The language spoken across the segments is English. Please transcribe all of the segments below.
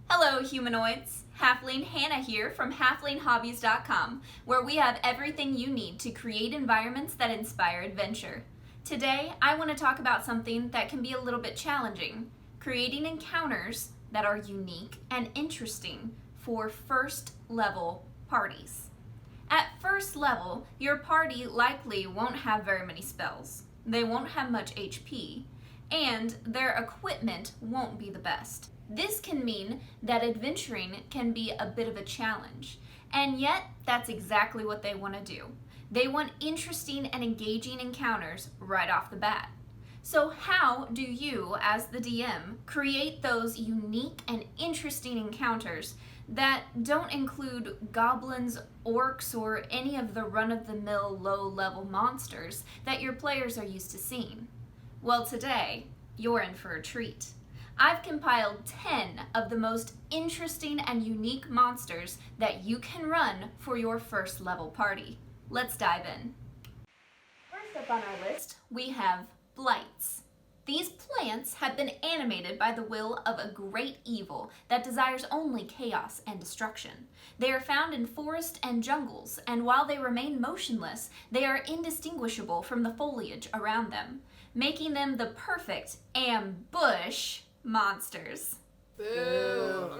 Hello humanoids! Halfling Hannah here from halflinghobbies.com, where we have everything you need to create environments that inspire adventure. Today, I want to talk about something that can be a little bit challenging, creating encounters that are unique and interesting for first level parties. At first level, your party likely won't have very many spells, they won't have much HP, and their equipment won't be the best. This can mean that adventuring can be a bit of a challenge, and yet that's exactly what they want to do. They want interesting and engaging encounters right off the bat. So how do you, as the DM, create those unique and interesting encounters that don't include goblins, orcs, or any of the run-of-the-mill low-level monsters that your players are used to seeing? Well, today, you're in for a treat. I've compiled 10 of the most interesting and unique monsters that you can run for your first level party. Let's dive in. First up on our list, we have blights. These plants have been animated by the will of a great evil that desires only chaos and destruction. They are found in forests and jungles, and while they remain motionless, they are indistinguishable from the foliage around them, making them the perfect ambush monsters. Boo.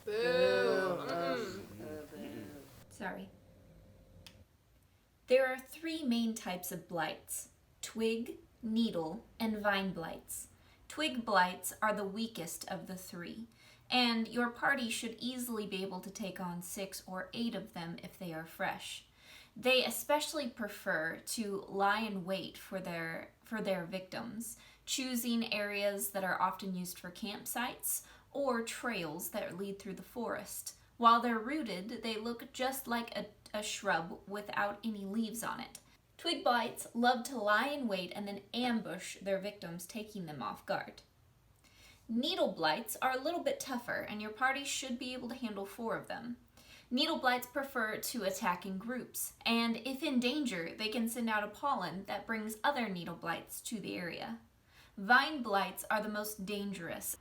Boo. Sorry. There are three main types of blights: twig, needle, and vine blights. Twig blights are the weakest of the three, and your party should easily be able to take on 6 or 8 of them if they are fresh. They especially prefer to lie in wait for their victims, choosing areas that are often used for campsites or trails that lead through the forest. While they're rooted, they look just like a shrub without any leaves on it. Twig blights love to lie in wait and then ambush their victims, taking them off guard. Needle blights are a little bit tougher, and your party should be able to handle 4 of them. Needle blights prefer to attack in groups, and if in danger, they can send out a pollen that brings other needle blights to the area. Vine blights are the most dangerous,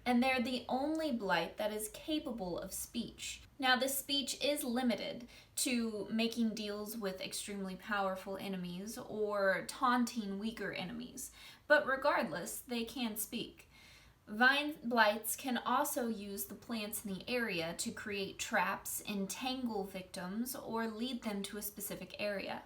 and they're the only blight that is capable of speech. Now, this speech is limited to making deals with extremely powerful enemies or taunting weaker enemies, but regardless, they can speak. Vine blights can also use the plants in the area to create traps, entangle victims, or lead them to a specific area.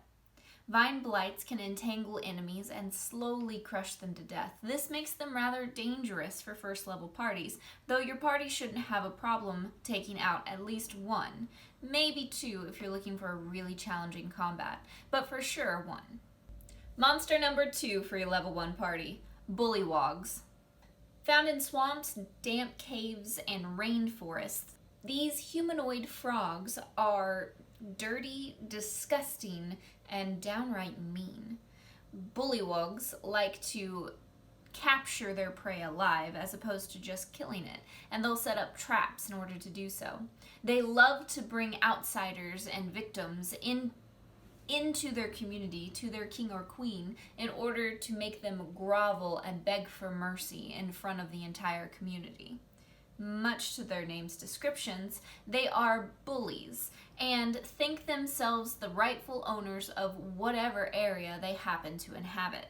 Vine blights can entangle enemies and slowly crush them to death. This makes them rather dangerous for first level parties, though your party shouldn't have a problem taking out at least 1, maybe 2 if you're looking for a really challenging combat, but for sure 1. Monster number 2 for your level 1 party, Woggs. Found in swamps, damp caves, and rainforests, these humanoid frogs are dirty, disgusting, and downright mean. Bullywugs like to capture their prey alive as opposed to just killing it, and they'll set up traps in order to do so. They love to bring outsiders and victims into their community, to their king or queen, in order to make them grovel and beg for mercy in front of the entire community. Much to their name's descriptions, they are bullies and think themselves the rightful owners of whatever area they happen to inhabit.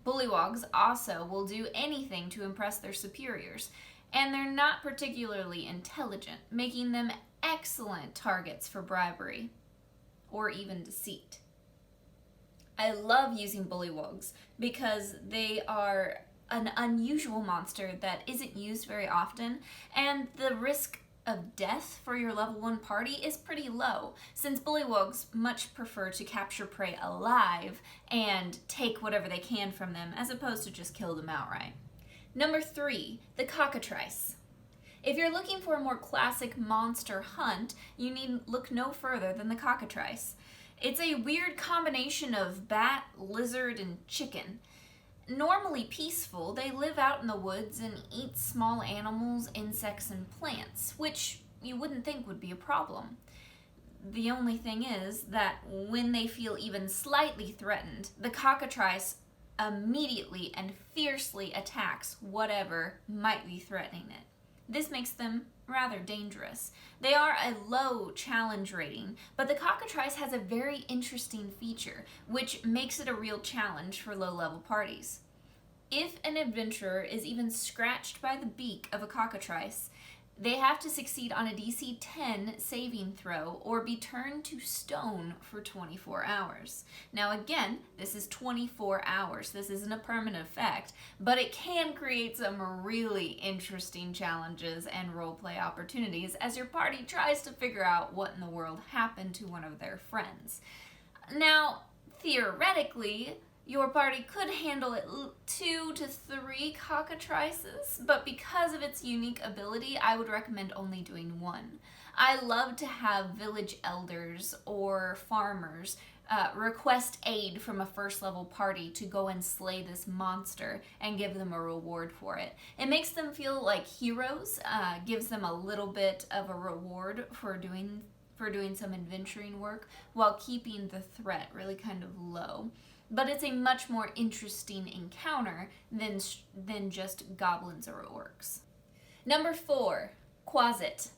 Bullywugs also will do anything to impress their superiors, and they're not particularly intelligent, making them excellent targets for bribery or even deceit. I love using bullywugs because they are an unusual monster that isn't used very often, and the risk of death for your level 1 party is pretty low, since bullywugs much prefer to capture prey alive and take whatever they can from them, as opposed to just kill them outright. Number 3, the Cockatrice. If you're looking for a more classic monster hunt, you need look no further than the Cockatrice. It's a weird combination of bat, lizard, and chicken. Normally peaceful, they live out in the woods and eat small animals, insects, and plants, which you wouldn't think would be a problem. The only thing is that when they feel even slightly threatened, the Cockatrice immediately and fiercely attacks whatever might be threatening it. This makes them rather dangerous. They are a low challenge rating, but the Cockatrice has a very interesting feature, which makes it a real challenge for low-level parties. If an adventurer is even scratched by the beak of a Cockatrice, they have to succeed on a DC 10 saving throw or be turned to stone for 24 hours. Now again, this is 24 hours. This isn't a permanent effect, but it can create some really interesting challenges and roleplay opportunities as your party tries to figure out what in the world happened to one of their friends. Now, theoretically, your party could handle 2 to 3 Cockatrices, but because of its unique ability, I would recommend only doing 1. I love to have village elders or farmers request aid from a first level party to go and slay this monster and give them a reward for it. It makes them feel like heroes, gives them a little bit of a reward for doing some adventuring work while keeping the threat really kind of low. But it's a much more interesting encounter than just goblins or orcs. Number 4, Quasit.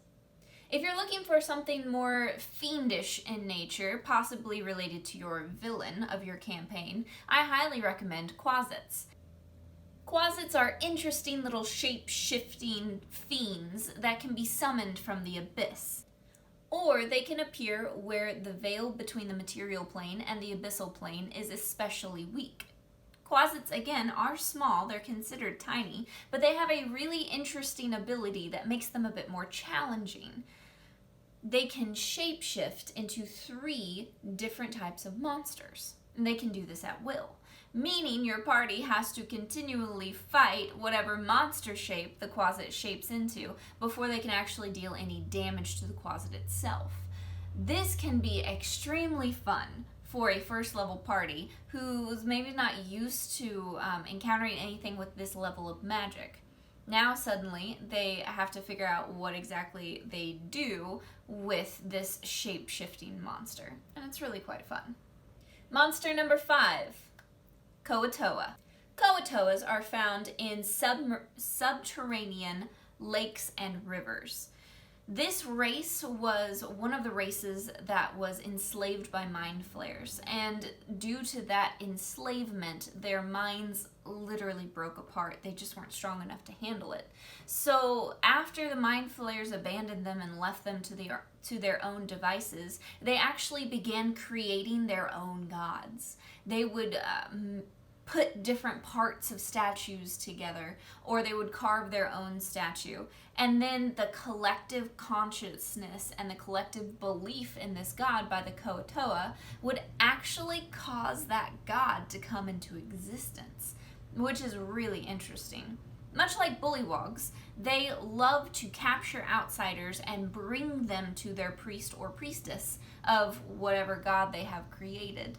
If you're looking for something more fiendish in nature, possibly related to your villain of your campaign, I highly recommend Quasits. Quasits are interesting little shape-shifting fiends that can be summoned from the abyss. Or they can appear where the veil between the material plane and the abyssal plane is especially weak. Quasits, again, are small, they're considered tiny, but they have a really interesting ability that makes them a bit more challenging. They can shapeshift into 3 different types of monsters, and they can do this at will, meaning your party has to continually fight whatever monster shape the Quasit shapes into before they can actually deal any damage to the Quasit itself. This can be extremely fun for a first level party who's maybe not used to encountering anything with this level of magic. Now suddenly they have to figure out what exactly they do with this shape-shifting monster, and it's really quite fun. Monster number 5. Coatoa. Coatoas are found in subterranean lakes and rivers. This race was one of the races that was enslaved by mind flayers, and due to that enslavement, their minds literally broke apart. They just weren't strong enough to handle it. So after the mind flayers abandoned them and left them to their own devices, they actually began creating their own gods. They would put different parts of statues together, or they would carve their own statue. And then the collective consciousness and the collective belief in this god by the Coatoa would actually cause that god to come into existence, which is really interesting. Much like bullywugs, they love to capture outsiders and bring them to their priest or priestess of whatever god they have created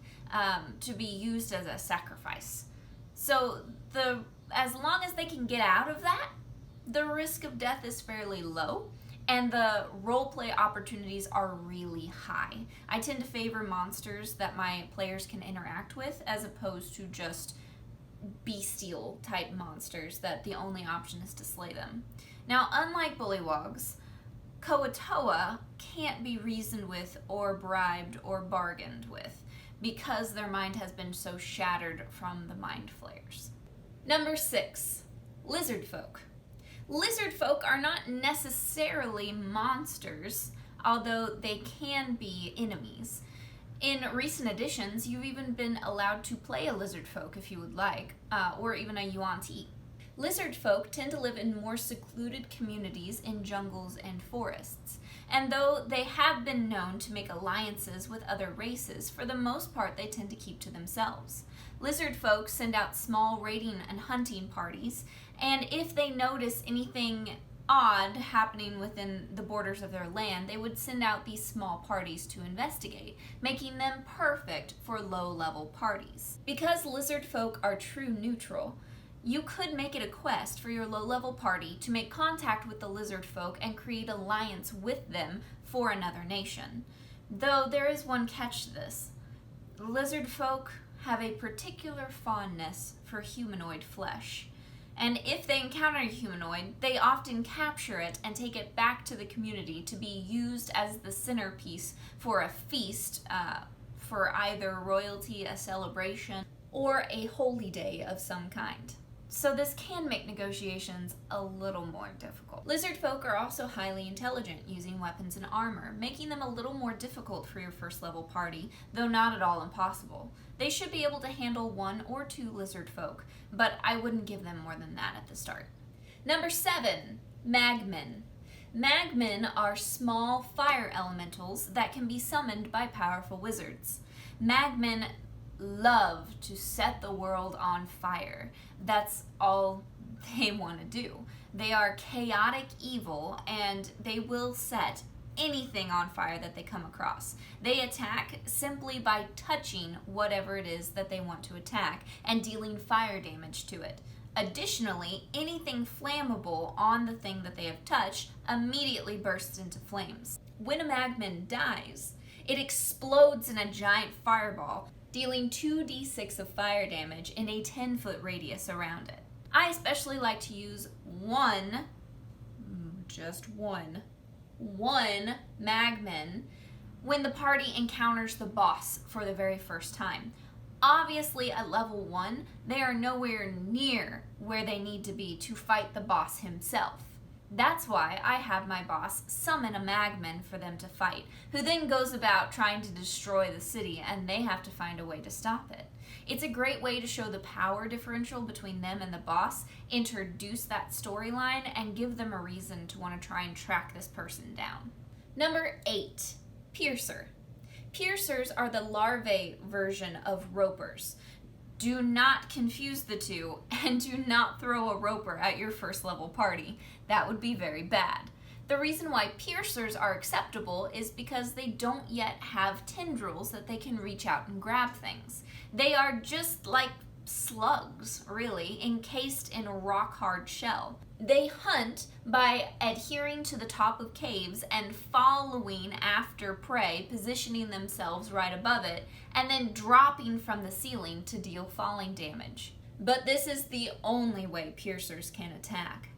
to be used as a sacrifice. So as long as they can get out of that, the risk of death is fairly low, and the roleplay opportunities are really high. I tend to favor monsters that my players can interact with as opposed to just bestial type monsters that the only option is to slay them. Now, unlike bullywugs, Coatoa can't be reasoned with or bribed or bargained with because their mind has been so shattered from the mind flayers. Number 6, Lizardfolk. Lizardfolk are not necessarily monsters, although they can be enemies. In recent editions, you've even been allowed to play a Lizardfolk if you would like, or even a Yuan-Ti. Lizardfolk tend to live in more secluded communities in jungles and forests, and though they have been known to make alliances with other races, for the most part they tend to keep to themselves. Lizardfolk send out small raiding and hunting parties, and if they notice anything odd happening within the borders of their land, they would send out these small parties to investigate, making them perfect for low-level parties. Because Lizardfolk are true neutral, you could make it a quest for your low-level party to make contact with the Lizardfolk and create alliance with them for another nation. Though there is one catch to this. Lizardfolk have a particular fondness for humanoid flesh. And if they encounter a humanoid, they often capture it and take it back to the community to be used as the centerpiece for a feast, for either royalty, a celebration, or a holy day of some kind. So this can make negotiations a little more difficult. Lizardfolk are also highly intelligent, using weapons and armor, making them a little more difficult for your first level party, though not at all impossible. They should be able to handle 1 or 2 lizardfolk, but I wouldn't give them more than that at the start. Number 7, Madmen. Madmen are small fire elementals that can be summoned by powerful wizards. Madmen love to set the world on fire. That's all they want to do. They are chaotic evil, and they will set anything on fire that they come across. They attack simply by touching whatever it is that they want to attack and dealing fire damage to it. Additionally, anything flammable on the thing that they have touched immediately bursts into flames. When a Madman dies, it explodes in a giant fireball, dealing 2d6 of fire damage in a 10-foot radius around it. I especially like to use just one Madman when the party encounters the boss for the very first time. Obviously, at level 1, they are nowhere near where they need to be to fight the boss himself. That's why I have my boss summon a Madman for them to fight, who then goes about trying to destroy the city, and they have to find a way to stop it. It's a great way to show the power differential between them and the boss, introduce that storyline, and give them a reason to want to try and track this person down. Number 8, Piercer. Piercers are the larvae version of ropers. Do not confuse the two, and do not throw a roper at your first level party. That would be very bad. The reason why piercers are acceptable is because they don't yet have tendrils that they can reach out and grab things. They are just like slugs, really, encased in a rock-hard shell. They hunt by adhering to the top of caves and following after prey, positioning themselves right above it, and then dropping from the ceiling to deal falling damage. But this is the only way piercers can attack.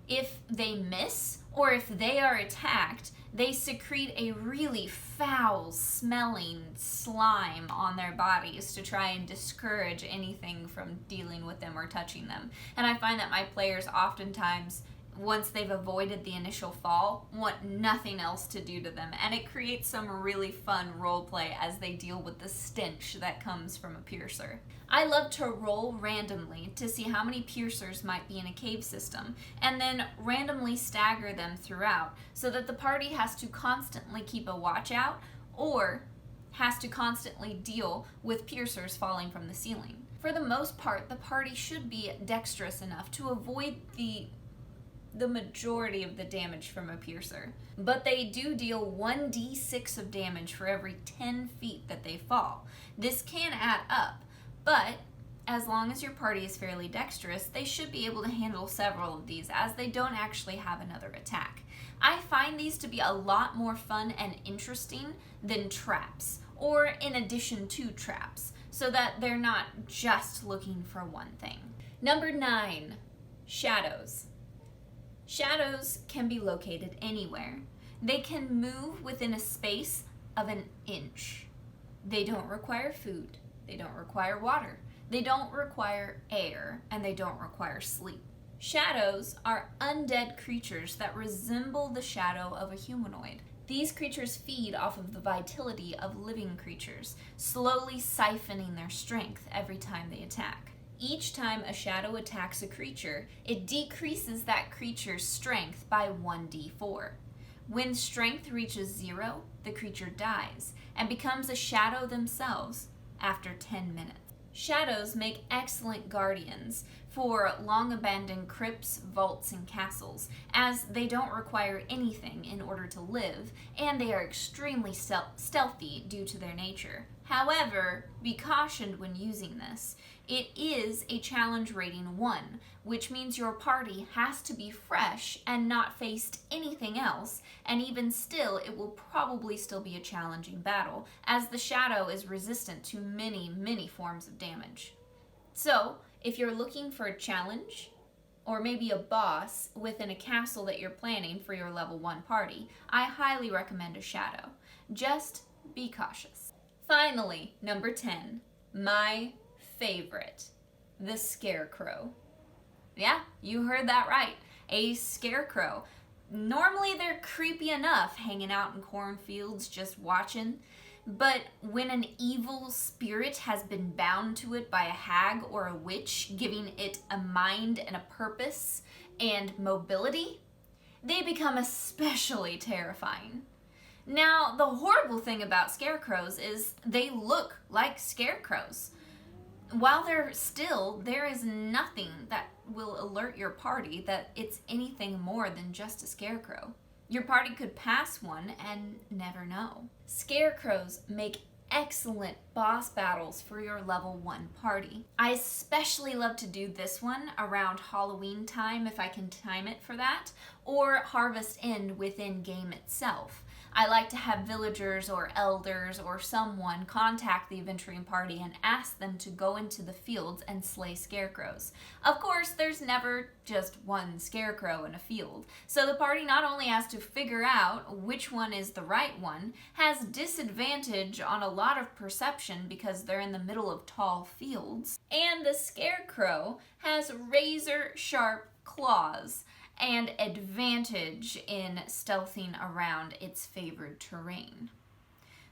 If they miss, or if they are attacked, they secrete a really foul-smelling slime on their bodies to try and discourage anything from dealing with them or touching them. And I find that my players oftentimes, once they've avoided the initial fall, want nothing else to do to them. And it creates some really fun roleplay as they deal with the stench that comes from a piercer. I love to roll randomly to see how many piercers might be in a cave system, and then randomly stagger them throughout so that the party has to constantly keep a watch out or has to constantly deal with piercers falling from the ceiling. For the most part, the party should be dexterous enough to avoid the majority of the damage from a piercer, but they do deal 1d6 of damage for every 10 feet that they fall. This can add up, but as long as your party is fairly dexterous, they should be able to handle several of these, as they don't actually have another attack. I find these to be a lot more fun and interesting than traps, or in addition to traps, so that they're not just looking for one thing. Number 9, Shadows. Shadows can be located anywhere. They can move within a space of an inch. They don't require food. They don't require water. They don't require air, and they don't require sleep. Shadows are undead creatures that resemble the shadow of a humanoid. These creatures feed off of the vitality of living creatures, slowly siphoning their strength every time they attack. Each time a shadow attacks a creature, it decreases that creature's strength by 1d4. When strength reaches 0, the creature dies and becomes a shadow themselves after 10 minutes. Shadows make excellent guardians for long-abandoned crypts, vaults, and castles, as they don't require anything in order to live, and they are extremely stealthy due to their nature. However, be cautioned when using this. It is a challenge rating 1, which means your party has to be fresh and not faced anything else, and even still, it will probably still be a challenging battle, as the shadow is resistant to many, many forms of damage. So, if you're looking for a challenge, or maybe a boss within a castle that you're planning for your level 1 party, I highly recommend a shadow. Just be cautious. Finally, number 10, my favorite, the Scarecrow. Yeah, you heard that right, a Scarecrow. Normally they're creepy enough, hanging out in cornfields just watching, but when an evil spirit has been bound to it by a hag or a witch, giving it a mind and a purpose and mobility, they become especially terrifying. Now, the horrible thing about scarecrows is they look like scarecrows. While they're still, there is nothing that will alert your party that it's anything more than just a scarecrow. Your party could pass one and never know. Scarecrows make excellent boss battles for your level 1 party. I especially love to do this one around Halloween time if I can time it for that, or Harvest End within game itself. I like to have villagers or elders or someone contact the adventuring party and ask them to go into the fields and slay scarecrows. Of course, there's never just one scarecrow in a field, so the party not only has to figure out which one is the right one, has disadvantage on a lot of perception because they're in the middle of tall fields, and the scarecrow has razor sharp claws and advantage in stealthing around its favored terrain.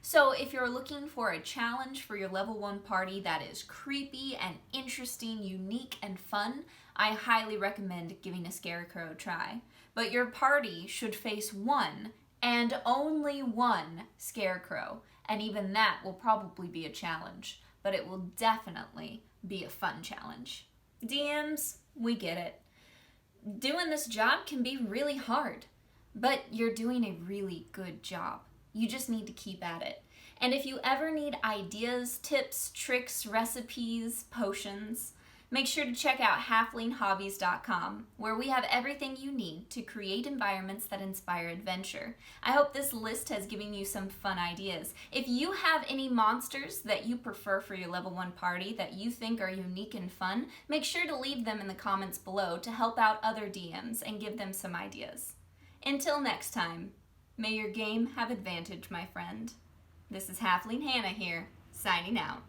So if you're looking for a challenge for your level 1 party that is creepy and interesting, unique, and fun, I highly recommend giving a Scarecrow a try. But your party should face one and only one Scarecrow, and even that will probably be a challenge, but it will definitely be a fun challenge. DMs, we get it. Doing this job can be really hard, but you're doing a really good job. You just need to keep at it. And if you ever need ideas, tips, tricks, recipes, potions, make sure to check out halflinghobbies.com, where we have everything you need to create environments that inspire adventure. I hope this list has given you some fun ideas. If you have any monsters that you prefer for your level 1 party that you think are unique and fun, make sure to leave them in the comments below to help out other DMs and give them some ideas. Until next time, may your game have advantage, my friend. This is Halfling Hannah here, signing out.